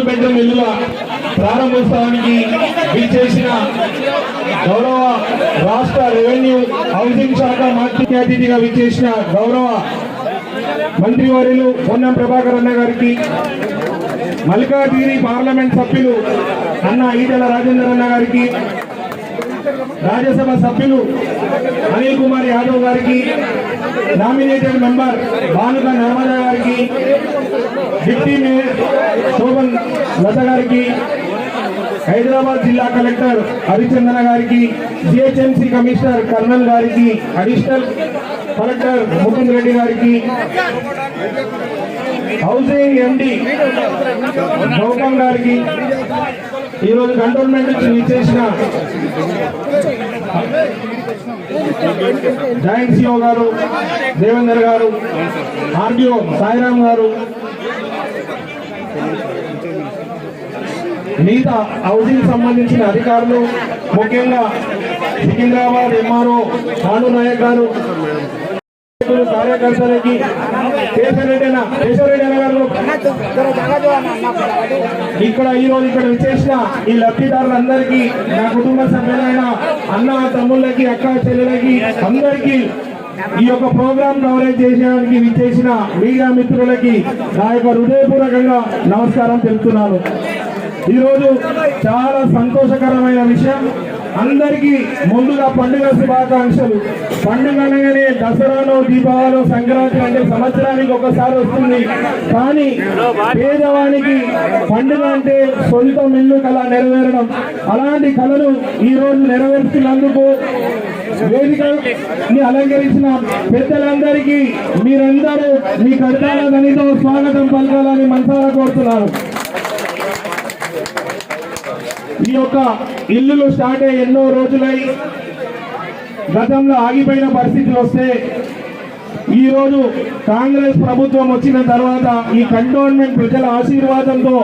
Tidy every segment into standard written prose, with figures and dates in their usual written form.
Bedroom ఇల్లుల ప్రారంభోత్సవానికి విచ్చేసిన గౌరవ రాష్ట్ర రెవెన్యూ హౌసింగ్ శాఖ ముఖ్య అతిథిగా విచ్చేసిన గౌరవ మంత్రివర్యులు పొన్నం ప్రభాకర్ అన్న గారికి, మల్కాజిగిరి పార్లమెంట్ సభ్యులు అన్న ఈటెల రాజేందర్ అన్న గారికి, రాజ్యసభ సభ్యులు అనిల్ కుమార్ యాదవ్ గారికి, నామినేటెడ్ మెంబర్ భానుక నర్మదా గారికి, డిప్యూటీ మేయర్ శోభన్ లత గారికి, హైదరాబాద్ జిల్లా కలెక్టర్ హరిచందన గారికి, జిహెచ్ఎంసీ కమిషనర్ కర్నల్ గారికి, అడిషనల్ కలెక్టర్ ముకుంద్ రెడ్డి గారికి, హౌసింగ్ ఎండి గౌతమ్ గారికి, ఈరోజు కంటోన్మెంట్ నుంచి విచ్చేసిన జాయింట్ సిఓ గారు దేవేందర్ గారు, ఆర్డీఓ సాయిరామ్ గారు, మిగతా హౌసింగ్ సంబంధించిన అధికారులు, ముఖ్యంగా సికింద్రాబాద్ ఎంఆర్ఓ భాను నాయక్ గారు, కార్యకర్తలకి, కేశవరెడ్డి అన్న గారు, ఇక్కడ ఈరోజు ఇక్కడ విచ్చేసిన ఈ లబ్ధిదారులందరికీ, నా కుటుంబ సభ్యులైన అన్న తమ్ముళ్ళకి, అక్క చెల్లెలకి అందరికీ ఈ యొక్క ప్రోగ్రాం కవరేజ్ చేయడానికి విచ్చేసిన మీడియా మిత్రులకి నా యొక్క హృదయపూర్వకంగా నమస్కారం తెలుపుతున్నాను. ఈరోజు చాలా సంతోషకరమైన విషయం. అందరికీ ముందుగా పండుగ శుభాకాంక్షలు. పండుగ అనగానే దసరాలో, దీపావళి, సంక్రాంతి అంటే సంవత్సరానికి ఒకసారి వస్తుంది. కానీ పేదవానికి పండుగ అంటే సొంత ఇల్లు కళ నెరవేరడం. అలాంటి కళను ఈరోజు నెరవేరుస్తున్నందుకు వేదికని అలంకరించిన పెద్దలందరికీ మీరందరూ మీ కర్తాల ధనితో స్వాగతం పలకాలని మనసారా కోరుతున్నాను. ఈ యొక్క ఇల్లులు స్టార్ట్ అయ్యి ఎన్నో రోజులై గతంలో ఆగిపోయిన పరిస్థితులు వస్తే ఈరోజు కాంగ్రెస్ ప్రభుత్వం వచ్చిన తర్వాత ఈ కంటోన్మెంట్ ప్రజల ఆశీర్వాదంతో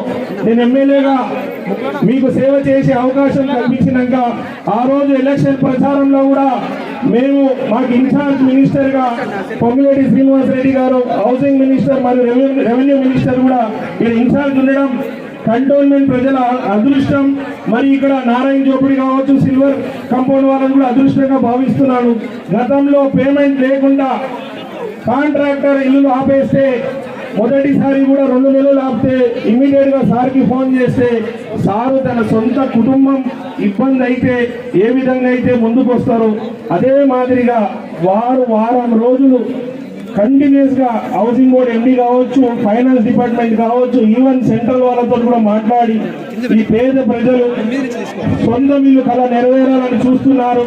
నేను ఎమ్మెల్యేగా మీకు సేవ చేసే అవకాశం కల్పించినాక ఆ రోజు ఎలక్షన్ ప్రచారంలో కూడా మేము మాకు ఇన్ఛార్జ్ మినిస్టర్గా పొంగులేటి శ్రీనివాస్ రెడ్డి గారు, హౌసింగ్ మినిస్టర్ మరియు రెవెన్యూ మినిస్టర్ కూడా ఇక్కడ ఇన్ఛార్జ్ ఉండడం కంటోన్మెంట్ ప్రజల అదృష్టం. మరి ఇక్కడ నారాయణ జోపిడి కావచ్చు, సిల్వర్ కంపౌండ్ వాళ్ళని కూడా అదృష్టంగా భావిస్తున్నాను. గతంలో పేమెంట్ లేకుండా కాంట్రాక్టర్ ఇల్లు ఆపేస్తే మొదటిసారి కూడా 2 నెలలు ఆపితే ఇమ్మీడియట్ గా సార్కి ఫోన్ చేస్తే సారు తన సొంత కుటుంబం ఇబ్బంది అయితే ఏ విధంగా అయితే ముందుకు వస్తారో అదే మాదిరిగా వారం రోజులు కంటిన్యూస్ గా హౌసింగ్ బోర్డ్ ఎండి కావచ్చు, ఫైనాన్స్ డిపార్ట్మెంట్ కావచ్చు, ఈవెన్ సెంట్రల్ వాళ్ళతో కూడా మాట్లాడి ఈ పేద ప్రజలు సొంత ఇల్లు కళ నెరవేరాలని చూస్తున్నారు.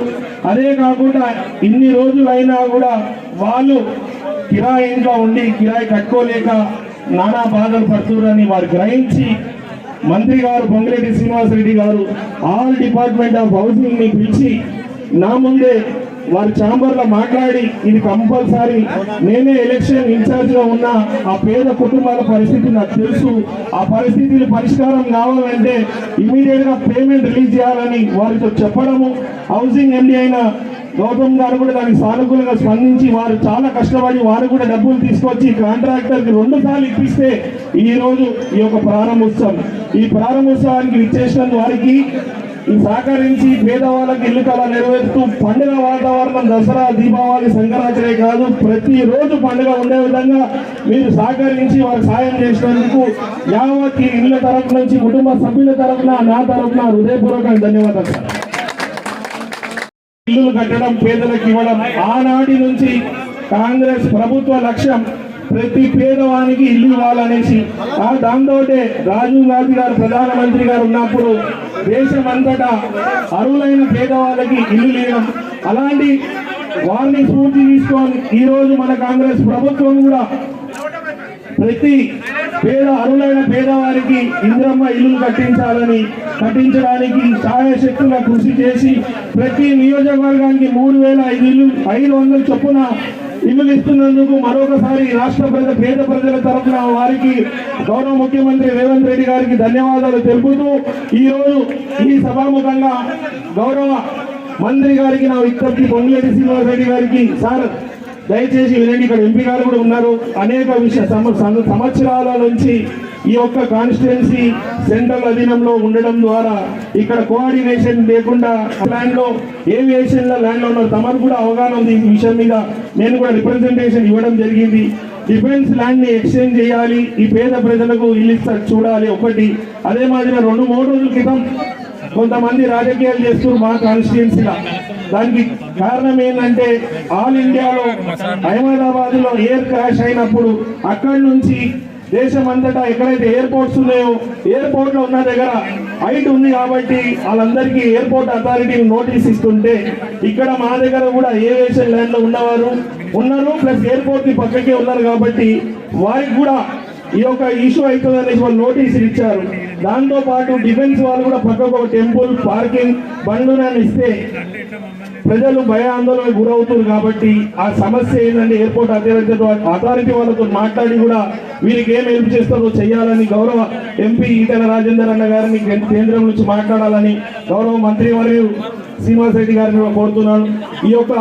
అదే కాకుండా ఇన్ని రోజులైనా కూడా వాళ్ళు కిరాయి ఇంట్లో ఉండి కిరాయి కట్టుకోలేక నానా బాధలు పడుతున్నారని వారు గ్రహించి మంత్రి గారు పొంగులేటి శ్రీనివాస్ రెడ్డి గారు ఆల్ డిపార్ట్మెంట్ ఆఫ్ హౌసింగ్ ని పిలిచి నా ముందే వారి ఛాంబర్ లో మాట్లాడి ఇది కంపల్సరీ నేనే ఎలక్షన్ ఇన్ఛార్జ్ గా ఉన్న ఆ పేద కుటుంబాల పరిస్థితి నాకు తెలుసు, ఆ పరిస్థితులు పరిష్కారం కావాలంటే ఇమీడియట్ గా పేమెంట్ రిలీజ్ చేయాలని వారితో చెప్పడము. హౌసింగ్ ఎండి అయిన గౌతమ్ గారు కూడా దానికి సానుకూలంగా స్పందించి వారు చాలా కష్టపడి వారు కూడా డబ్బులు తీసుకొచ్చి కాంట్రాక్టర్ కి 2 సార్లు ఇప్పిస్తే ఈ రోజు ఈ యొక్క ప్రారంభోత్సవం, ఈ ప్రారంభోత్సవానికి విచ్చేసిన వారికి ఈ సహకరించి పేదవాళ్ళకి ఇల్లు కళ నెరవేరుతూ పండుగ వాతావరణం దసరా, దీపావళి, సంక్రాంతి కాదు ప్రతిరోజు పండుగ ఉండే విధంగా మీరు సహకరించి వారికి సాయం చేసినందుకు యావత్ ఇళ్ళ తరఫు నుంచి కుటుంబ సభ్యుల తరఫున నా తరఫున హృదయపూర్వక ధన్యవాదాలు. ఇల్లు కట్టడం, పేదలకు ఇవ్వడం ఆనాటి నుంచి కాంగ్రెస్ ప్రభుత్వ లక్ష్యం. ప్రతి పేదవానికి ఇల్లు ఇవ్వాలనేసి దాంతో రాజీవ్ గాంధీ గారు ప్రధానమంత్రి గారు ఉన్నప్పుడు దేశమంతటా అర్హులైన పేదవాళ్ళకి ఇల్లు లేవడం, అలాంటి వారిని స్ఫూర్తి తీసుకొని ఈరోజు మన కాంగ్రెస్ ప్రభుత్వం కూడా ప్రతి అర్హులైన పేదవారికి ఇంద్రమ్మ ఇల్లు కట్టించడానికి సాయశక్తుగా కృషి చేసి ప్రతి నియోజకవర్గానికి 3,500 చొప్పున ఇల్లు ఇస్తున్నందుకు మరొకసారి రాష్ట్ర పేద ప్రజల తరఫున వారికి గౌరవ ముఖ్యమంత్రి రేవంత్ రెడ్డి గారికి ధన్యవాదాలు తెలుపుతూ ఈరోజు ఈ సభాముఖంగా గౌరవ మంత్రి గారికి నా విజ్ఞప్తి, పొంగులేటి శ్రీనివాస్ రెడ్డి గారికి, సార్ దయచేసి వినండి, ఇక్కడ ఎంపీ గారు కూడా ఉన్నారు. అనేక సంవత్సరాల నుంచి ఈ యొక్క కాన్స్టిట్యున్సీ సెంట్రల్ అధీనంలో ఉండడం ద్వారా ఇక్కడ కోఆర్డినేషన్ లేకుండా ల్యాండ్ లో ఏవియేషన్ ల్యాండ్ లో ఉన్న తమకు కూడా అవగాహన ఉంది. ఈ విషయం మీద నేను కూడా రిప్రజెంటేషన్ ఇవ్వడం జరిగింది. డిఫెన్స్ ల్యాండ్ ని ఎక్స్చేంజ్ చేయాలి, ఈ పేద ప్రజలకు ఇల్లు చూడాలి ఒకటి. అదే మాదిరిగా 2-3 రోజుల క్రితం కొంతమంది రాజకీయాలు చేస్తున్నారు మా కాన్స్టిట్యున్సీలో. దానికి కారణం ఏంటంటే ఆల్ ఇండియాలో అహ్మదాబాద్ లో ఎయిర్ క్రాష్ అయినప్పుడు అక్కడి నుంచి దేశం అంతటా ఎక్కడైతే ఎయిర్పోర్ట్స్ ఉన్నాయో ఎయిర్పోర్ట్ లో ఉన్న దగ్గర హైట్ ఉంది కాబట్టి వాళ్ళందరికీ ఎయిర్పోర్ట్ అథారిటీ నోటీస్ ఇస్తుంటే ఇక్కడ మా దగ్గర కూడా ఏవియేషన్ ల్యాండ్ లో ఉన్నారు ప్లస్ ఎయిర్పోర్ట్ కి పక్కకే ఉన్నారు కాబట్టి వారికి కూడా ఈ యొక్క ఇష్యూ అవుతుందనేసి వాళ్ళు నోటీసులు ఇచ్చారు. దాంతో పాటు డిఫెన్స్ వాళ్ళు కూడా పక్కకు ఒక టెంపుల్ పార్కింగ్ బండ్లను ఇస్తే ప్రజలు భయాందోళనకు గురవుతున్నారు కాబట్టి ఆ సమస్య ఏంటంటే ఎయిర్పోర్ట్ అథారిటీ వాళ్ళతో మాట్లాడి కూడా వీరికి ఏం హెల్ప్ చేస్తారో చేయాలని గౌరవ ఎంపీ ఈటెల రాజేందర్ అన్న గారిని కేంద్రం నుంచి మాట్లాడాలని గౌరవ మంత్రి మరియు శ్రీనివాస్ రెడ్డి గారిని కోరుతున్నాను. ఈ యొక్క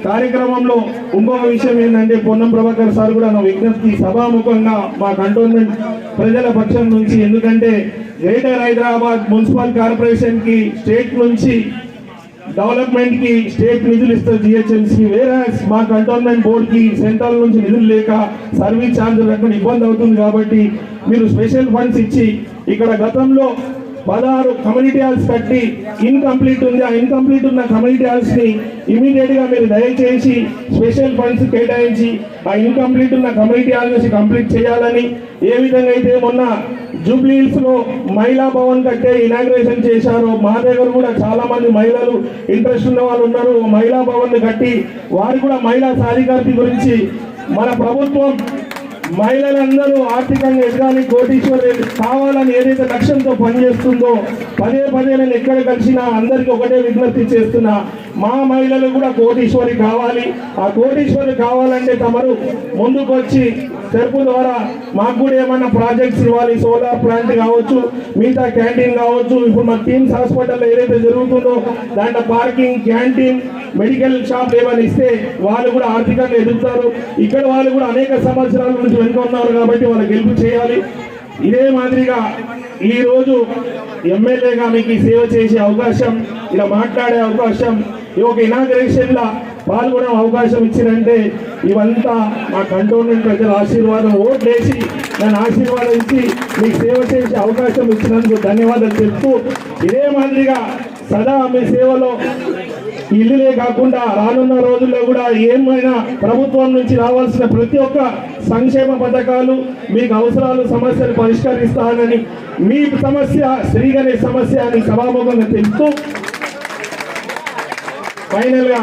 కార్యక్రమంలో ఇంకొక విషయం ఏంటంటే పొన్నం ప్రభాకర్ సార్ కూడా నా విజ్ఞప్తి సభాముఖంగా మా కంటోన్మెంట్ ప్రజల పక్షం నుంచి, ఎందుకంటే గ్రేటర్ హైదరాబాద్ మున్సిపల్ కార్పొరేషన్ కి స్టేట్ నుంచి డెవలప్మెంట్ కి స్టేట్ నిధులు ఇస్తారు జిహెచ్ఎంసీ, వేరే మా కంటోన్మెంట్ బోర్డ్ కి సెంట్రల్ నుంచి నిధులు లేక సర్వీస్ ఛార్జీలు లేకుండా ఇబ్బంది అవుతుంది. కాబట్టి మీరు స్పెషల్ ఫండ్స్ ఇచ్చి ఇక్కడ గతంలో 16 కమ్యూనిటీ హాల్స్ కట్టి ఇన్కంప్లీట్ ఉంది. ఆ ఇన్కంప్లీట్ ఉన్న కమ్యూనిటీ హాల్స్ ని ఇమీడియట్ గా మీరు దయచేసి స్పెషల్ ఫండ్స్ కేటాయించి ఆ ఇన్కంప్లీట్ ఉన్న కమ్యూనిటీ హాల్స్ కంప్లీట్ చేయాలని, ఏ విధంగా అయితే మొన్న జూబ్లీ హిల్స్ లో మహిళా భవన్ కట్టే ఇనాగ్రేషన్ చేశారో మా దగ్గర కూడా చాలా మంది మహిళలు ఇంట్రెస్ట్ ఉన్న వాళ్ళు ఉన్నారు. మహిళా భవన్ కట్టి వారు కూడా మహిళా సాధికారత గురించి మన ప్రభుత్వం మహిళలందరూ ఆర్థికంగా ఎదగాలి, కోటీశ్వరులు కావాలని ఏదైతే లక్ష్యంతో పనిచేస్తుందో పదే నేను ఎక్కడ కలిసినా అందరికీ ఒకటే విజ్ఞప్తి చేస్తున్నా, మా మహిళలు కూడా కోటీశ్వరి కావాలి. ఆ కోటీశ్వరి కావాలంటే తమరు ముందుకు వచ్చి తెరుపు ద్వారా మాకు కూడా ఏమన్నా ప్రాజెక్ట్స్ ఇవ్వాలి. సోలార్ ప్లాంట్ కావచ్చు, మిగతా క్యాంటీన్ కావచ్చు. ఇప్పుడు మా టీమ్స్ హాస్పిటల్లో ఏదైతే జరుగుతుందో దాంట్లో పార్కింగ్, క్యాంటీన్, మెడికల్ షాప్ ఏమైనా ఇస్తే వాళ్ళు కూడా ఆర్థికంగా ఎదుగుతారు. ఇక్కడ వాళ్ళు కూడా అనేక సంవత్సరాల నుంచి వెనుక ఉన్నారు కాబట్టి వాళ్ళకి గెలుపు చేయాలి. ఇదే మాదిరిగా ఈ రోజు ఎమ్మెల్యేగా మీకు సేవ చేసే అవకాశం, ఇలా మాట్లాడే అవకాశం, ఈ ఒక ఇనాగ్రేషన్ లా పాల్గొనే అవకాశం ఇచ్చినంటే ఇవంతా మా కంటోన్మెంట్ ప్రజల ఆశీర్వాదం. ఓట్లేసి నన్ను ఆశీర్వాదించి మీకు సేవ చేసే అవకాశం ఇచ్చినందుకు ధన్యవాదాలు చెప్తూ, ఇదే మాదిరిగా సదా మీ సేవలో ఇల్లులే కాకుండా రానున్న రోజుల్లో కూడా ఏమైనా ప్రభుత్వం నుంచి రావాల్సిన ప్రతి ఒక్క సంక్షేమ పథకాలు మీకు అవసరాలు సమస్యలు పరిష్కరిస్తానని, మీ సమస్య శ్రీగణే సమస్య అని సభాముఖంగా తెలుపుతూ, ఫైనల్ గా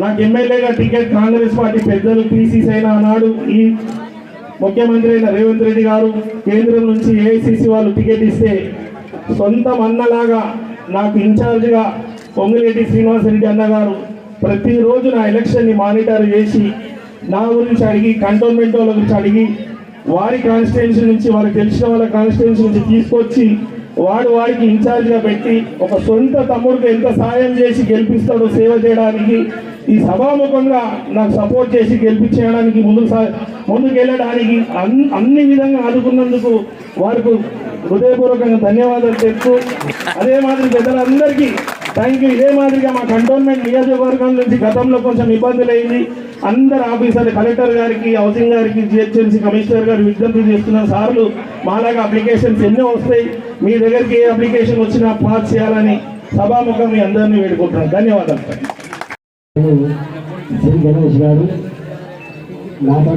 నాకు ఎమ్మెల్యేగా టికెట్ కాంగ్రెస్ పార్టీ పెద్దలు పిసిసి అయిన ఆనాడు ఈ ముఖ్యమంత్రి అయిన రేవంత్ రెడ్డి గారు కేంద్రం నుంచి ఏఐసిసి వాళ్ళు టికెట్ ఇస్తే సొంతం అన్నలాగా నాకు ఇన్ఛార్జిగా పొంగిరెడ్డి శ్రీనివాస్ రెడ్డి అన్నగారు ప్రతిరోజు నా ఎలక్షన్ని మానిటర్ చేసి నా గురించి అడిగి, కంటోన్మెంట్ వాళ్ళ గురించి అడిగి, వారి కాన్స్టిట్యున్సీ నుంచి వాళ్ళకి తెలిసిన వాళ్ళ కాన్స్టిట్యున్సీ నుంచి తీసుకొచ్చి వాడికి ఇన్ఛార్జిగా పెట్టి ఒక సొంత తమ్ముడికి ఎంత సాయం చేసి గెలిపిస్తాడో సేవ చేయడానికి ఈ సభాముఖంగా నాకు సపోర్ట్ చేసి గెలిపించడానికి ముందుకు వెళ్ళడానికి అన్ని విధంగా ఆదుకున్నందుకు వారికి హృదయపూర్వకంగా ధన్యవాదాలు చెప్తూ, అదే మాదిరి పెద్దలందరికీ థ్యాంక్ యూ. ఇదే మాదిరిగా మా కంటోన్మెంట్ నియోజకవర్గం నుంచి గతంలో కొంచెం ఇబ్బందులు అయింది. అందరు ఆఫీసర్లు, కలెక్టర్ గారికి, హౌసింగ్ గారికి, జిహెచ్ఎంసీ కమిషనర్ గారు విజ్ఞప్తి చేస్తున్న సార్లు మాలాగా అప్లికేషన్స్ ఎన్నో వస్తాయి, మీ దగ్గరికి ఏ అప్లికేషన్ వచ్చినా పాస్ చేయాలని సభాముఖం మీ అందరినీ వేడుకుంటున్నాను. ధన్యవాదాలు. శ్రీ గణేష్ గారు నాతో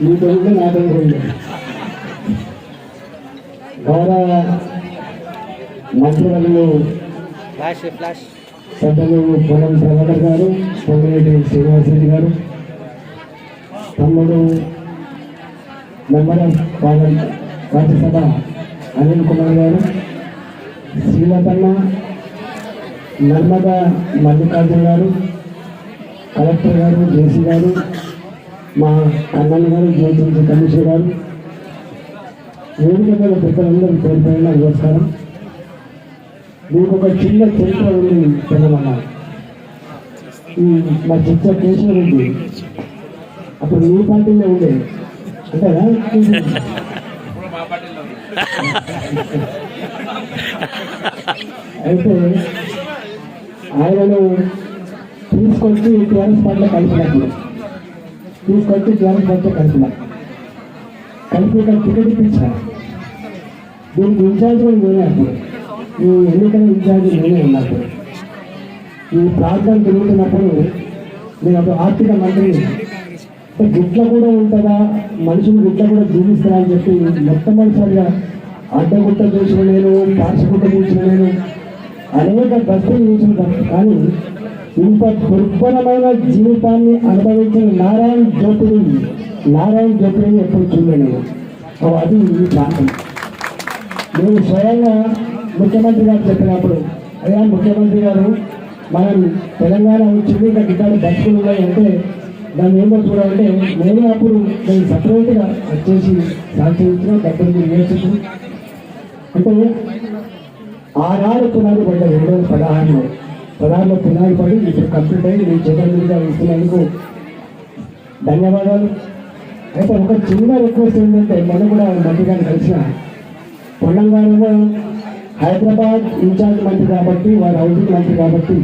మీతో నాతో గౌరవ మంత్రులు పెద్దలు పొన్నం ప్రభాకర్ గారు, పొంగిరెడ్డి శ్రీనివాస్ రెడ్డి గారు, తమ్ముడు member of parliament Rajya Sabha Anil Kumar గారు, శ్రీలతన్న, నర్మదా మల్లికార్జున గారు, కలెక్టర్ గారు, జేసీ గారు, మా కన్నయ్య గారు, జిహెచ్ఎంసీ కమిషనర్ గారు, వేదిక మీద పెద్దలందరూ పేరుపైన నమస్కారం. మీకు ఒక చిన్న చరిత్ర ఉంది తెలంగాణ. మా చిత్ర కేశవరెడ్డి అప్పుడు మీ పార్టీలో ఉండే, అంతేనా? అయితే ఆయనను తీసుకొచ్చి టీఆర్ఎస్ పార్టీలో కలిపినట్లు కలిపి ఇక్కడ టికెట్ ఇప్పించారు. దీనికి ఇన్ఛార్జ్ కూడా నేనే అప్పుడు, ఈ ఎన్నికల ఇన్ఛార్జ్ నేనే ఉన్నప్పుడు. ఈ ప్రాంతం తిరుగుతున్నప్పుడు నేను అప్పుడు ఆర్థిక మంత్రి, గిట్ల కూడా ఉంటుందా, మనుషులు గిట్ల కూడా జీవిస్తారా అని చెప్పి మొట్టమొదటిసారిగా అడ్డగుట్ట చూసిన నేను, పార్శగుట్ట చూసిన నేను, అనేక బస్సులు చూసిన. కానీ ఇంత దుర్భరమైన జీవితాన్ని అనుభవించిన నారాయణ జ్యోతిని ఎప్పుడు చూడలేదు. అది ఈ ప్రాంతం. నేను స్వయంగా ముఖ్యమంత్రి గారు చెప్పినప్పుడు, అయ్యా ముఖ్యమంత్రి గారు, మనం తెలంగాణ వచ్చింది, ఇంకా గిట్టాలు బస్సులు ఉన్నాయి అంటే దాన్ని ఏమో చూడాలంటే నేనే అప్పుడు నేను సపరేట్గా వచ్చేసి సాక్షించిన డబ్బులు వేసుకు అంటే ఆనాడు పునాది పడ్డాయి. 2016లో పునాది పడి ఇప్పుడు కంప్లీట్ అయ్యి నేను చేతుల మీద ఇస్తున్నందుకు ధన్యవాదాలు. అయితే ఒక చిన్న రిక్వెస్ట్ ఏంటంటే, మనం కూడా మంత్రి గారిని కలిసిన పొన్నంగారేమో హైదరాబాద్ ఇన్ఛార్జ్ మంత్రి కాబట్టి, వారు హౌసింగ్ మంత్రి కాబట్టి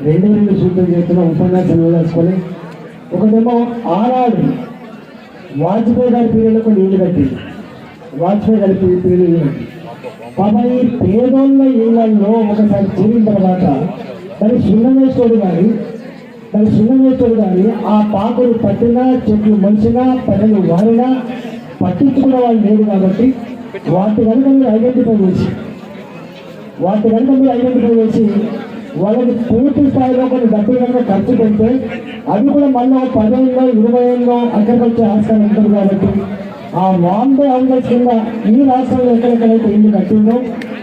2 సూచనలు చేస్తున్న ఉపన్యాసం వేసుకొని, ఒకటేమో ఆనాడు వాజ్పేయి గారి పీరియడ్లకు నీళ్లు కట్టి పాప ఈ పేదోళ్ళ ఇళ్లలో ఒకసారి చేరిన తర్వాత దాన్ని సున్నం వేసుకోడు కానీ ఆ పాకులు పట్టినా, చెట్లు మలిసినా, పదలు వారినా పట్టించుకునే వాళ్ళు లేదు. కాబట్టి వాటి కనుక మీరు ఐడెంటిఫై చేసి వాళ్ళకి పూర్తి స్థాయిలో కొన్ని డబ్బులు కనుక ఖర్చు పెడితే అవి కూడా మళ్ళీ 10 ఏళ్ళలో 20 ఏళ్ళలో అక్కడికి వచ్చే ఆస్కారం ఉంటుంది. కాబట్టి ఆ బాంబే హౌసెస్ కింద ఈ రాష్ట్రంలో ఎక్కడెక్కడైతే ఇల్లు కట్టిందో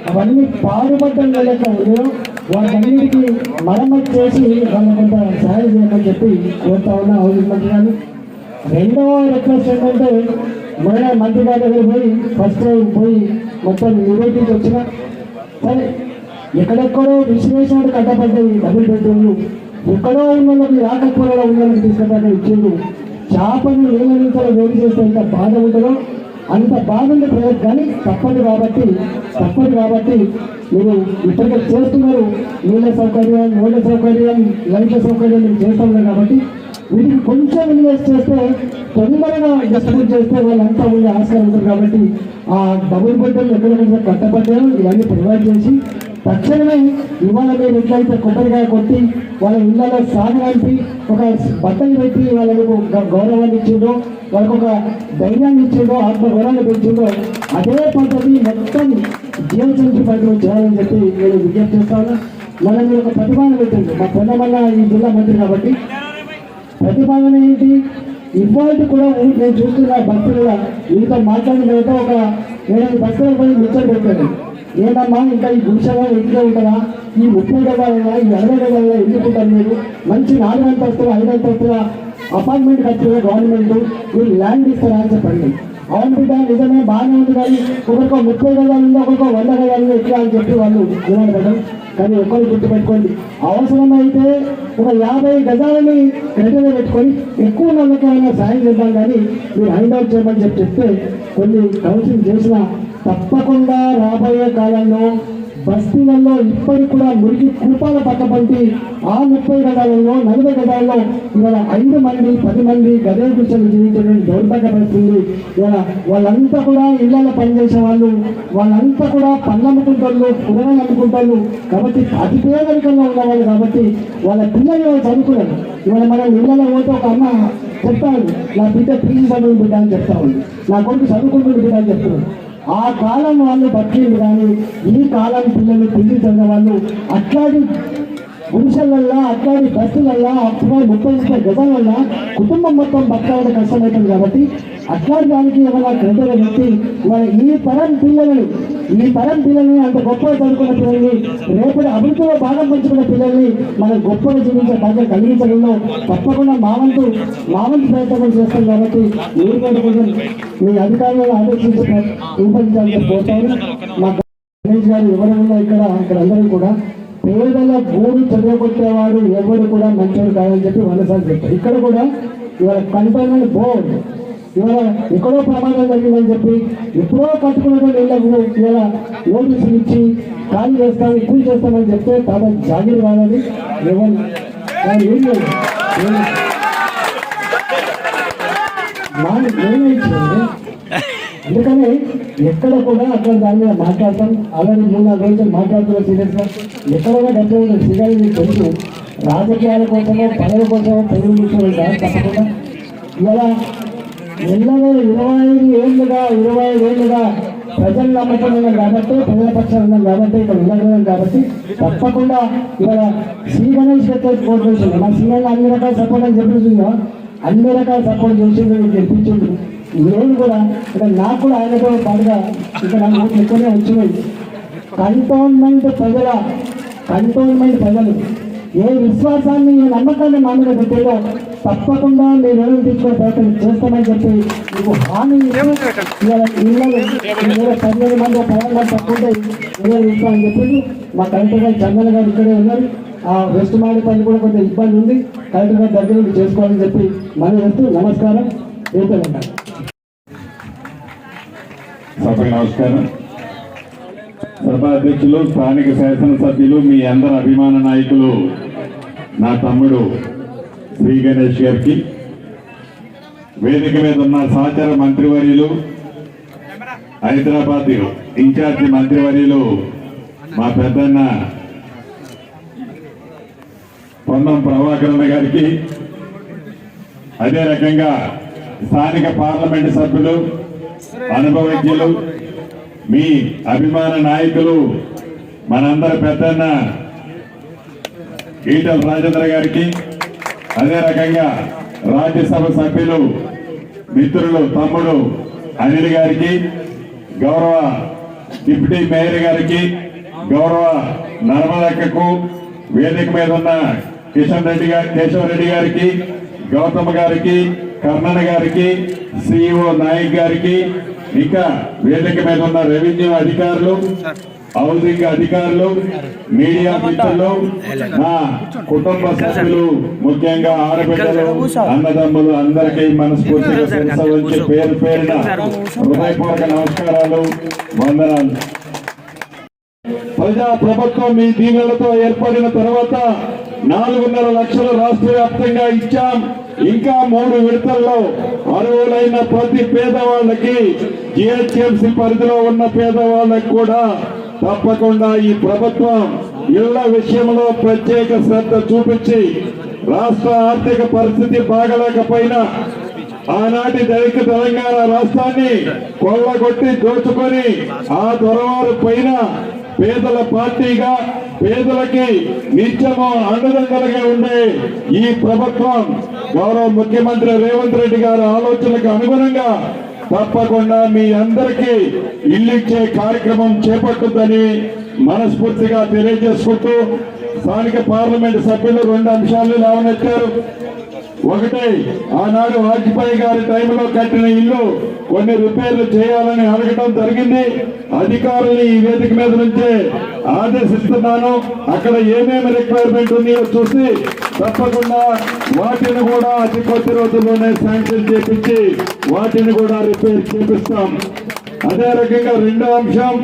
అవన్నీ పాడుబడ్డం లెక్క ఉన్నాయో వాటన్నిటికీ మరమ్మతు చేసి వాళ్ళ కొంత సహాయం చేయమని చెప్పి కోరుతా ఉన్నా హౌసింగ్ మంత్రి గారు. రెండవ రిక్వెస్ట్ ఏంటంటే, మొన్న మంత్రి గారి దగ్గర ఫస్ట్ టైం మొత్తం నివేదించి వచ్చిన సరే, ఎక్కడెక్కడో విశ్లేషణ కట్టబడ్డాయి డబుల్ బెడ్రూమ్లు, ఎక్కడో ఉన్న వాళ్ళకి రాకపోవడంలో ఉన్న వాళ్ళకి తీసుకుపోయి ఇచ్చిండు. చేపను నీళ్ళ నుంచి వేడి చేస్తే ఎంత బాధ ఉంటుందో అంత బాధ ఉంది ప్రజలకు. కానీ తప్పదు కాబట్టి మీరు ఇప్పటికే చేస్తున్నారు. నీళ్ళ సౌకర్యం, రోడ్ల సౌకర్యం, లైట్ల సౌకర్యం మీరు చేస్తున్నారు. కాబట్టి వీటికి కొంచెం ఇన్వెస్ట్ చేస్తే, తొందరగా డిస్ట్రిబ్యూట్ చేస్తే వాళ్ళంతా ఉండే ఆస్కారం ఉంటుంది. కాబట్టి ఆ డబుల్ బెడ్రూమ్ ఎక్కడెక్కడ కట్టబడ్డాయో ఇవన్నీ ప్రొవైడ్ చేసి తక్షణమే ఇవాళ మీరు ఎట్లయితే కొబ్బరికాయ కొట్టి వాళ్ళ ఇళ్లలో సాగడానికి ఒక బట్టలు పెట్టి వాళ్ళకు గౌరవాన్ని ఇచ్చిండో, వాళ్ళకు ఒక ధైర్యాన్ని ఇచ్చిండో, ఆత్మగౌరవాన్ని పెంచిండో, అదే పద్ధతి మొత్తం జిహెచ్ఎంసీ పరిధిలో చేయాలని చెప్పి నేను విజ్ఞప్తి చేస్తాను. మనం మీరు ఒక ప్రతిపాదన పెట్టింది. మా పొన్నమల్ల ఈ జిల్లా మంత్రి కాబట్టి ప్రతిపాదన ఏంటి, ఇవాళ కూడా నేను చూస్తున్న బస్సులు కూడా ఇంత మాట్లాడిన తర్వాత ఒక 7 బస్సుల పై ముచ్చట పెట్టాను. ఏదమ్మా ఇంకా ఈ గుడిసెగా ఇంట్లో ఉంటుందా, ఈ 30 గజాలైనా ఈ 60 గజాలైనా ఎందుకుంటారు మీరు, మంచి 4 అంతస్తుల 5 అంతస్తుల అపార్ట్మెంట్ కట్టిన గవర్నమెంట్ మీరు ల్యాండ్ ఇస్తారా అని చెప్పండి. అవును బిడ్డ నిజమే బాగానే ఉంది, కానీ ఒకరికో 30 గజాలు ఉందో ఒకరికో 100 గజాలు ఎట్లా అని చెప్పి వాళ్ళు నిలబడతారు. కానీ ఒక్కరు గుర్తుపెట్టుకోండి, అవసరమైతే ఒక 50 గజాలని క్రెడిట్లో పెట్టుకొని ఎక్కువ నమ్మకమైన సాయం చేద్దాం, కానీ మీరు హ్యాండ్ చేయమని చెప్తే కొన్ని కౌన్సిలింగ్ చేసినా తప్పకుండా రాబోయే కాలంలో బస్తీలలో ఇప్పటికి కూడా మురికి కూపాల పక్కపంటి ఆ 30 గజాలలో 40 గజాలలో ఇవాళ 5 మంది 10 మంది గదే కూర్చొని జీవించడం దౌర్భాగ్య పరిస్థితుంది. ఇవాళ వాళ్ళంతా కూడా ఇళ్లలో పనిచేసే వాళ్ళు, వాళ్ళంతా కూడా పళ్ళు అమ్ముకుంటారు, కూరగాయలు అమ్ముకుంటారు. కాబట్టి అతి పేదరికంగా ఉన్నవాళ్ళు. కాబట్టి వాళ్ళ పిల్లలు చదువుకున్నారు. ఇవాళ మనం ఇళ్లలో పోతే ఒక అమ్మ చెప్తాను, నా బిడ్డ పీజీ చదువు బిడ్డ అని చెప్తా ఉంది, నా కొడుకు చదువుకుంటుంది బిడ్డ అని చెప్తున్నాను. ఆ కాలం వాళ్ళు బతికింది, కానీ ఈ కాలం పిల్లలు పీజీ చదివిన వాళ్ళు అట్లాంటి గుడిసెలల్లో, అట్లాంటి బస్సులల్లో, అప్పుడు 30 గజాలల్లో కుటుంబం మొత్తం బతకాలంటే కష్టమవుతుంది. కాబట్టి అట్లాంటి దానికి ఏమైనా క్రైటీరియా పెట్టి మన ఈ తరం పిల్లల్ని అంత గొప్పగా చదువుకున్న పిల్లల్ని, రేపటి అభివృద్ధిలో భాగం పంచుకున్న పిల్లల్ని మనం గొప్పగా జీవించే బాధ్యత కలిగించడంలో తప్పకుండా మా వంతు ప్రయత్నం చేస్తాం. కాబట్టి మీరు కొంచెం మీ అధికారులను ఆదేశించి రూపొందించాలని కోరుతాను. మా గణేష్ గారు ఎవరైనా ఇక్కడ అందరూ కూడా పేదల గూడు చదవగొట్టేవాడు ఎవరు కూడా మంచివాడు కాదని చెప్పి 100 సార్లు చెప్తారు. ఇక్కడ కూడా ఇవాళ కంటోన్మెంట్ బోర్డు ఇవాళ ఎక్కడో ప్రమాదం జరిగిందని చెప్పి ఎప్పుడో కట్టుకున్నటువంటి ఇళ్లకు ఇవాళ నోటీసులు ఇచ్చి ఖాళీ చేస్తాం ఎక్కువ చేస్తామని చెప్తే తాత జాగీర్ కాదని ఎవరు ఏం లేదు నేనే ఇచ్చింది. అందుకని ఎక్కడ కూడా అక్కడ దాని మీద మాట్లాడతాం. అలాగే 3-4 రోజులు మాట్లాడుతున్న సీరియస్గా ఎక్కడైనా డబ్బు సిగాలి మీకు తెలుసు. రాజకీయాల కోసమో పనుల కోసమో ప్రజలు కూర్చోవాలి తప్పకుండా. ఇలా ఎన్నడూ 25 ఏళ్ళుగా ప్రజలు నమ్మకం కాబట్టి ప్రజల పక్షాలు ఉన్నాం కాబట్టి ఇక్కడ ఉండగలం కాబట్టి తప్పకుండా ఇవాళ శ్రీ గణేష్ ఓటు వేసింది. మా శ్రీగణేష్ అన్ని రకాల సపోర్ట్ అని చెప్పేసిందో అన్ని రకాల సపోర్ట్ చేసింది, గెలిపించింది. నేను కూడా ఇక్కడ నాకు కూడా ఆయనతో పాటుగా ఇక్కడ నాకు ఓట్లు ఎక్కువనే వచ్చినాయి. కంటోన్మెంట్ ప్రజలు ఏ విశ్వాసాన్ని ఏ నమ్మకాన్ని మా మీద పెట్టేదో తప్పకుండా మీరు ఏమైనా తీసుకునే ప్రయత్నం చేస్తామని చెప్పి మీకు హామీ ఇవ్వాలి. 15 మంది 10 మంది తప్పుంటే ఇళ్ళు ఇస్తామని చెప్పి మా కలెక్టర్ గారు చందన గారు ఇక్కడే ఉన్నారు. ఆ వెస్ట్ మాడి పని కూడా కొంచెం ఇబ్బంది ఉంది, కలెక్టర్ గారి దగ్గర నుండి చేసుకోవాలని చెప్పి మనం చేస్తూ నమస్కారం చేస్తాను. సభకు నమస్కారం. సభా అధ్యక్షులు, స్థానిక శాసనసభ్యులు, మీ అందరి అభిమాన నాయకులు నా తమ్ముడు శ్రీ గణేష్ గారికి, వేదిక మీద ఉన్న సహచర మంత్రివర్యులు, హైదరాబాద్ ఇన్ఛార్జి మంత్రివర్యులు మా పెద్దన్న పొన్నం ప్రభాకరణ గారికి, అదే రకంగా స్థానిక పార్లమెంటు సభ్యులు, అనుభవజ్ఞులు, మీ అభిమాన నాయకులు మనందరి పెద్దన్న ఈటల రాజేంద్ర గారికి, అదే రకంగా రాజ్యసభ సభ్యులు మిత్రులు తమ్ముడు అనిల్ గారికి, గౌరవ డిప్యూటీ మేయర్ గారికి, గౌరవ నర్మదక్కకు, వేదిక మీద ఉన్న కేశవరెడ్డి గారికి, గౌతమ్ గారికి, కర్ణన్ గారికి, సిఇఓ నాయక్ గారికి, ఇంకా వేదిక మీద ఉన్న రెవెన్యూ అధికారులు, హౌసింగ్ అధికారులు, మీడియా మిత్రులు, నా కుటుంబ సభ్యులు, ముఖ్యంగా ఆడబిడ్డలు, అన్నదమ్ములు అందరికీ మనస్ఫూర్తిగా శిరస్సు పేరు పేరున హృదయపూర్వక నమస్కారాలు, వందనాలు. ప్రజా ప్రభుత్వం మీ దీవెనలతో ఏర్పడిన తర్వాత 4.5 లక్షలు రాష్ట్ర వ్యాప్తంగా ఇచ్చాం. ఇంకా 3 విడతల్లో అర్హులైన ప్రతి పేదవాళ్ళకి, జిహెచ్ఎంసీ పరిధిలో ఉన్న పేదవాళ్ళకి కూడా తప్పకుండా ఈ ప్రభుత్వం ఇళ్ల విషయంలో ప్రత్యేక శ్రద్ధ చూపించి, రాష్ట్ర ఆర్థిక పరిస్థితి బాగలేకపోయినా ఆనాటి దళిత తెలంగాణ రాష్ట్రాన్ని కొల్లగొట్టి దోచుకొని ఆ దొరవారు పైన పేదల పార్టీగా, పేదలకి నిత్యము అండదండలుగా ఉండే ఈ ప్రభుత్వం గౌరవ ముఖ్యమంత్రి రేవంత్ రెడ్డి గారి ఆలోచనలకు అనుగుణంగా తప్పకుండా మీ అందరికీ ఇల్లిచ్చే కార్యక్రమం చేపట్టుద్దని మనస్ఫూర్తిగా తెలియజేసుకుంటూ, స్థానిక పార్లమెంట్ సభ్యులు 2 అంశాలు లేవనెత్తారు. ఒకటి, ఆనాడు వాజ్పేయి గారి టైంలో కట్టిన ఇల్లు కొన్ని రిపేర్లు చేయాలని అడగడం జరిగింది. అధికారులు ఈ వేదిక మీద నుంచే ఆదేశిస్తున్నాను. అక్కడ ఏమేమి రిక్వైర్మెంట్ ఉన్నాయో చూసి తప్పకుండా వాటిని కూడా అతి కొద్ది రోజుల్లోనే శాంక్షన్ చేపించి వాటిని కూడా రిపేర్ చేపిస్తాం. అదే రకంగా 2వ అంశం,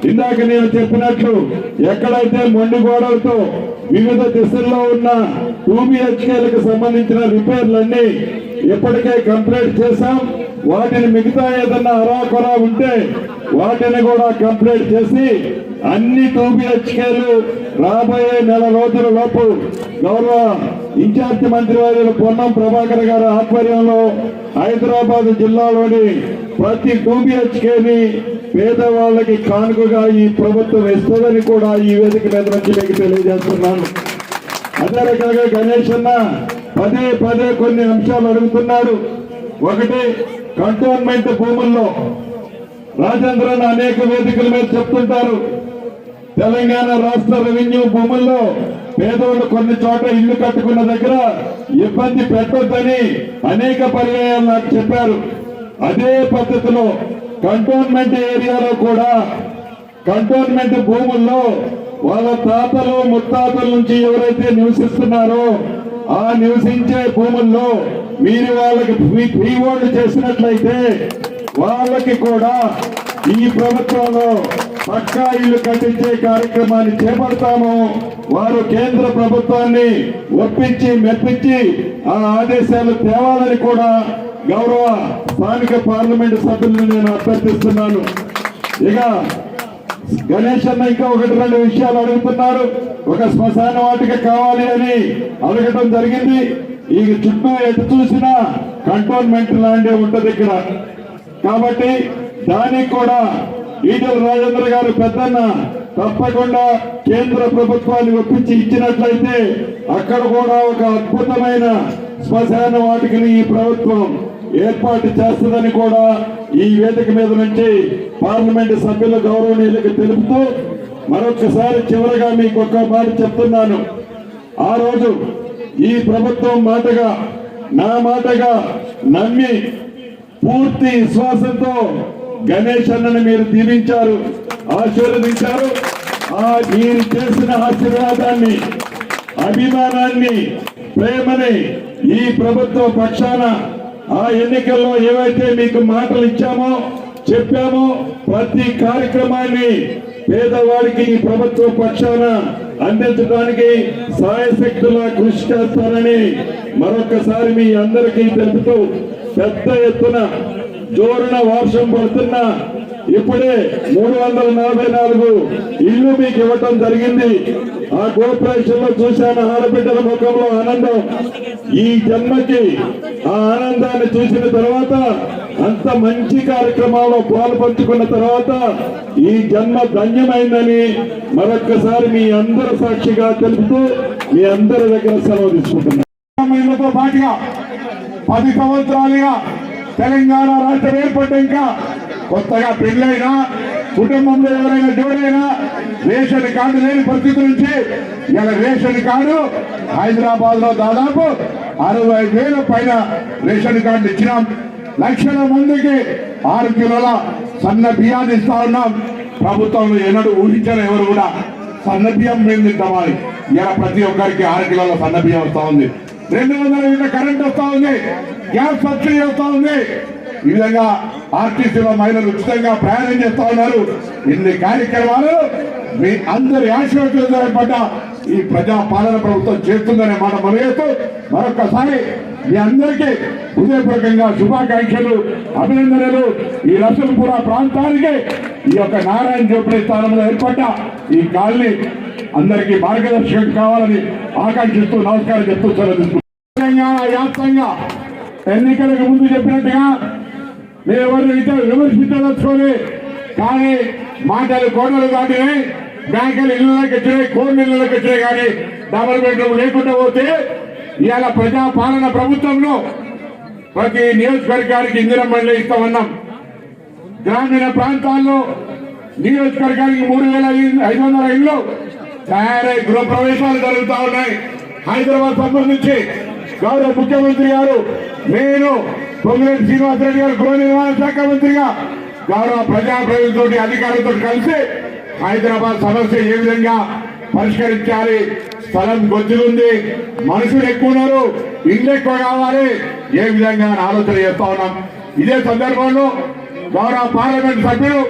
ఇందాక నేను చెప్పినట్లు ఎక్కడైతే మొండి గోడలతో వివిధ దిశల్లో ఉన్న 2 BHKలకు సంబంధించిన రిపేర్లన్నీ ఇప్పటికే కంప్లీట్ చేశాం. వాటిని మిగతా ఏదన్నా అరాకొరా ఉంటే వాటిని కూడా కంప్లీట్ చేసి అన్ని 2 BHKలు రాబోయే నెల రోజుల లోపు గౌరవ ఇన్ఛార్జి మంత్రివర్యులు పొన్నం ప్రభాకర్ గారి ఆధ్వర్యంలో హైదరాబాద్ జిల్లాలోని ప్రతి 2 BHKని పేదవాళ్ళకి కానుకగా ఈ ప్రభుత్వం ఇస్తుందని కూడా ఈ వేదిక మీద నుంచి మీకు తెలియజేస్తున్నాను. అదే రకంగా గణేష్ అన్న పదే కొన్ని అంశాలు అడుగుతున్నాడు. ఒకటి, కంటోన్మెంట్ భూముల్లో రాజేంద్రన్ అనేక వేదికల మీద చెప్తుంటారు, తెలంగాణ రాష్ట్ర రెవెన్యూ భూముల్లో పేదవాళ్ళు కొన్ని చోట ఇల్లు కట్టుకున్న దగ్గర ఇబ్బంది పెట్టొద్దని అనేక పర్యాయాలు నాకు చెప్పారు. అదే పద్ధతిలో కంటోన్మెంట్ ఏరియాలో కూడా కంటోన్మెంట్ భూముల్లో వాళ్ళ తాతలు ముత్తాతల నుంచి ఎవరైతే నివసిస్తున్నారో ఆ నివసించే భూముల్లో మీరు వాళ్ళకి ఫ్రీ ఓల్డ్ చేసినట్లయితే వాళ్ళకి కూడా ఈ ప్రభుత్వంలో పక్కా ఇల్లు కట్టించే కార్యక్రమాన్ని చేపడతాము. వారు కేంద్ర ప్రభుత్వాన్ని ఒప్పించి మెప్పించి ఆ ఆదేశాలు తేవాలని కూడా గౌరవ స్థానిక పార్లమెంటు సభ్యులను నేను అభ్యర్థిస్తున్నాను. ఇక గణేష్ అన్న ఇంకా 1-2 విషయాలు అడుగుతున్నారు. ఒక శ్మశాన వాటిక కావాలి అని అడగటం జరిగింది. ఈ చుట్టూ ఎటు చూసినా కంటోన్మెంట్ ల్యాండే ఉంటది ఇక్కడ. కాబట్టి దానికి కూడా ఈటెల రాజేంద్ర గారు పెద్దన్న తప్పకుండా కేంద్ర ప్రభుత్వాన్ని ఒప్పించి ఇచ్చినట్లయితే అక్కడ కూడా ఒక అద్భుతమైన శ్మశాన వాటికని ఈ ప్రభుత్వం ఏర్పాటు చేస్తుందని కూడా ఈ వేదిక మీద నుంచి పార్లమెంటు సభ్యుల గౌరవనీయులకు తెలుపుతూ మరొకసారి చివరగా మీకు ఒక్క మాట చెప్తున్నాను. ఆ రోజు ఈ ప్రభుత్వం మాటగా నా మాటగా నమ్మి పూర్తి విశ్వాసంతో గణేష్ అన్నని మీరు దీవించారు, ఆశీర్వదించారు. మీరు చేసిన ఆశీర్వాదాన్ని, అభిమానాన్ని, ప్రేమని ఈ ప్రభుత్వ పక్షాన ఆ ఎన్నికల్లో ఏవైతే మీకు మాటలు ఇచ్చామో చెప్పామో ప్రతి కార్యక్రమాన్ని పేదవాడికి ఈ ప్రభుత్వ పక్షాన అందించడానికి సాయశక్తులా కృషి చేస్తారని మరొకసారి మీ అందరికీ తెలుపుతూ పెద్ద ఎత్తున జోరున వర్షం పడుతున్నా ఇప్పుడే 344 ఇల్లు మీకు ఇవ్వటం జరిగింది. ఆ కోఆపరేషన్ లో చూశాను ఆడబిడ్డల ముఖంలో ఆనందం. ఈ జన్మకి ఆ ఆనందాన్ని చూసిన తర్వాత అంత మంచి కార్యక్రమాల్లో పాల్పంచుకున్న తర్వాత ఈ జన్మ ధన్యమైందని మరొక్కసారి మీ అందరి సాక్షిగా తెలుపుతూ మీ అందరి దగ్గర సెలవు తీసుకుంటున్నాను. పాటుగా 10 సంవత్సరాలుగా తెలంగాణ రాష్ట్రం ఏర్పడ్డాక కొత్తగా పెళ్ళైనా కుటుంబంలో ఎవరైనా జోడైనా రేషన్ కార్డు లేని పరిస్థితి నుంచి ఇలా రేషన్ కార్డు హైదరాబాద్ లో దాదాపు 60,000 పైన రేషన్ కార్డు ఇచ్చినాం. లక్షల మందికి 6 కిలోల సన్న బియ్యాన్ని ఇస్తా ఉన్నాం. ప్రభుత్వంలో ఎన్నడూ ఊహించారు ఎవరు కూడా సన్న బియ్యం మేము తింటామని. ఇలా ప్రతి ఒక్కరికి 6 కిలోల సన్న బియ్యం వస్తా ఉంది. 200 యూనిట్ల కరెంట్ వస్తా ఉంది. గ్యాస్ సబ్సిడీ వస్తా ఉంది. ఈ విధంగా ఆర్టీసీలో మహిళలు ఉచితంగా ప్రయాణం చేస్తా ఉన్నారు. ఇన్ని కార్యక్రమాలు మీ అందరి ఆశీర్వాదంతో ఈ ప్రజా పాలన ప్రభుత్వం చేస్తుందనే మాట మనవేస్తూ మరొకసారి మీ అందరికీ హృదయపూర్వకంగా శుభాకాంక్షలు, అభినందనలు. ఈ రసూల్పుర ప్రాంతానికి ఈ యొక్క నారాయణ జోపిడి స్థానంలో ఏర్పడ్డ ఈ కాలనీ అందరికీ మార్గదర్శకం కావాలని ఆకాంక్షిస్తూ నమస్కారం చెప్తూ తెలంగాణ వ్యాప్తంగా ఎన్నికలకు ముందు చెప్పినట్టుగా మేమెవరు ఇతర విమర్శించదలుచుకొని కానీ మాటలు కోటలు దాటినాయి. బ్యాంకులు ఇళ్ళకి వచ్చినాయి, కోర్టు ఇళ్ళకి వచ్చినాయి. కానీ డబుల్ బెడ్రూమ్ లేకుండా పోతే ఇవాళ ప్రజా పాలన ప్రభుత్వంలో ప్రతి నియోజకవర్గానికి ఇందిరమ్మ ఇళ్ళు ఇస్తామన్నాం. గ్రామీణ ప్రాంతాల్లో నియోజకవర్గానికి 3,500 ఇళ్ళు తయారై గృహ ప్రవేశాలు జరుగుతూ ఉన్నాయి. హైదరాబాద్ సంబంధించి గౌరవ ముఖ్యమంత్రి గారు, నేను పొంగిరెడ్డి శ్రీనివాసరెడ్డి గారు గృహ నిర్మాణ శాఖ మంత్రిగా గౌరవ ప్రజాప్రతినిధులతో అధికారులతో కలిసి హైదరాబాద్ సమస్య ఏ విధంగా పరిష్కరించాలి, స్థలం గొంతులుంది, మనుషులు ఎక్కువ ఉన్నారు, ఇల్లు ఎక్కువ కావాలి, ఏ విధంగా ఆలోచన చేస్తా ఉన్నాం. ఇదే సందర్భంలో గౌరవ పార్లమెంట్ సభ్యులు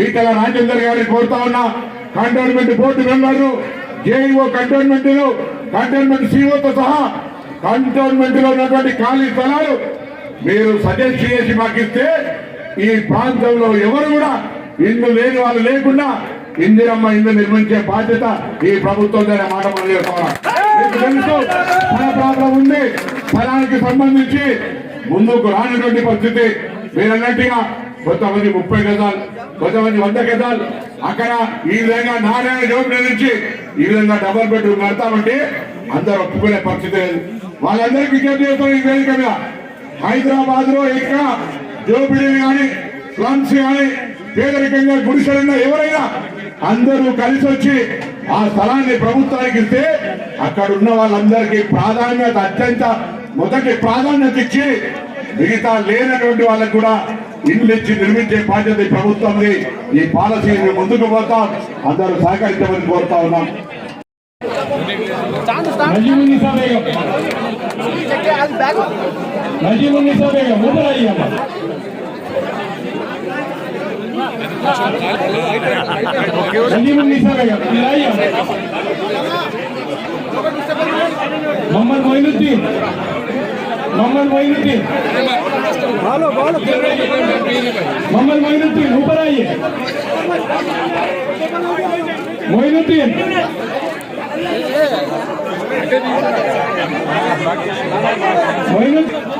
ఈటెల రాజేందర్ గారిని కోరుతా ఉన్నా. కంటోన్మెంట్ బోర్డు మెంబర్లు, జేఈఓ కంటోన్మెంట్ సిఓతో సహా కంటోన్మెంట్ లో ఉన్నటువంటి ఖాళీ స్థలాలు మీరు సజెస్ట్ చేసి మాకు ఇస్తే ఈ ప్రాంతంలో ఎవరు కూడా ఇల్లు లేని వాళ్ళు లేకుండా ఇందిరమ్మ ఇల్లు నిర్మించే బాధ్యత ఈ ప్రభుత్వం మాట మనం చేస్తాం. మీకు తెలుసు స్థల ప్రాబ్లం ఉంది. స్థలానికి సంబంధించి ముందుకు రానటువంటి పరిస్థితి. మీరన్నట్టుగా కొంతమంది 30 గజాలు, కొంతమంది 100 గజాలు అక్కడ ఈ విధంగా నారాయణ జోపిడి నుంచి ఈ విధంగా డబుల్ బెడ్రూమ్ కడతామంటే అందరూ ఒప్పుకునే పరిస్థితి లేదు. వాళ్ళందరికీ విజ్ఞప్తి చేస్తాం ఈ వేదిక మీద. హైదరాబాద్ లో ఇక్కడ జోపిడీలు కానీ స్లమ్స్ కానీ పేదరికంగా గుడిసెలున్న ఎవరైనా అందరూ కలిసి వచ్చి ఆ స్థలాన్ని ప్రభుత్వానికి ఇస్తే అక్కడ ఉన్న వాళ్ళందరికీ ప్రాధాన్యత, అత్యంత మొదటి ప్రాధాన్యత ఇచ్చి మిగతా లేనటువంటి వాళ్ళకు కూడా ఇల్లు ఇచ్చి నిర్మించే బాధ్యత ఈ ప్రభుత్వంది. ఈ పాలసీని ముందుకు పోతాం, అందరూ సహకరించమని కోరుతా ఉన్నాం. नजीमुन्निसा बेगम उधर आइए नजीमुन्निसा बेगम इधर आइए मोहम्मद मोइनुद्दीन मोहम्मद मोइनुद्दीन ऊपर आइए मोइनुद्दीन मोइनुद्दीन